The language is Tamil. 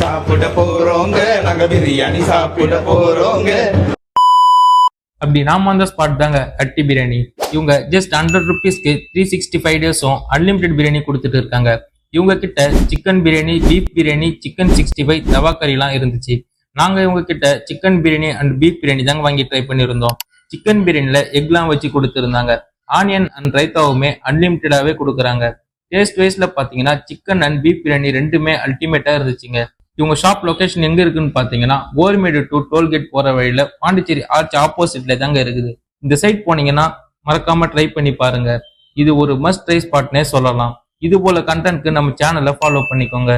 சாப்பிட போறோங்க, நாங்க பிரியாணி சாப்பிட போறோங்க. அப்படி நாம அந்த ஸ்பாட் தாங்க கட்டி பிரியாணி. இவங்க ஜஸ்ட் 100 ருபீஸ்க்கு 365 டேஸும் அன்லிமிடெட் பிரியாணி கொடுத்துட்டு இருக்காங்க. இவங்க கிட்ட chicken biryani, beef biryani, chicken 65, தவா கறிலாம் இருந்துச்சு. நாங்க இவங்க கிட்ட chicken biryani and beef biryani தாங்க வாங்கி ட்ரை பண்ணியிருந்தோம். சிக்கன் பிரியாணில எக்லாம் வச்சு கொடுத்துருந்தாங்க. ஆனியன் அண்ட் ரைத்தாவுமே அன்லிமிட்டடாவே கொடுக்குறாங்க. டேஸ்ட் வைஸ்ல பாத்தீங்கன்னா சிக்கன் அண்ட் பீஃப் பிரியாணி ரெண்டுமே அல்டிமேட்டா இருந்துச்சுங்க. இவங்க ஷாப் லொகேஷன் எங்க இருக்குன்னு பாத்தீங்கன்னா கோரிமேடு டு டோல்கேட் போற வழியில பாண்டிச்சேரி ஆர்ச் ஆப்போசிட்ல தாங்க இருக்குது. இந்த சைட் போனீங்கன்னா மறக்காம ட்ரை பண்ணி பாருங்க. இது ஒரு மஸ்ட் ட்ரை ஸ்பாட்னே சொல்லலாம். இது போல கண்டென்ட்க்கு நம்ம சேனலை ஃபாலோ பண்ணிக்கோங்க.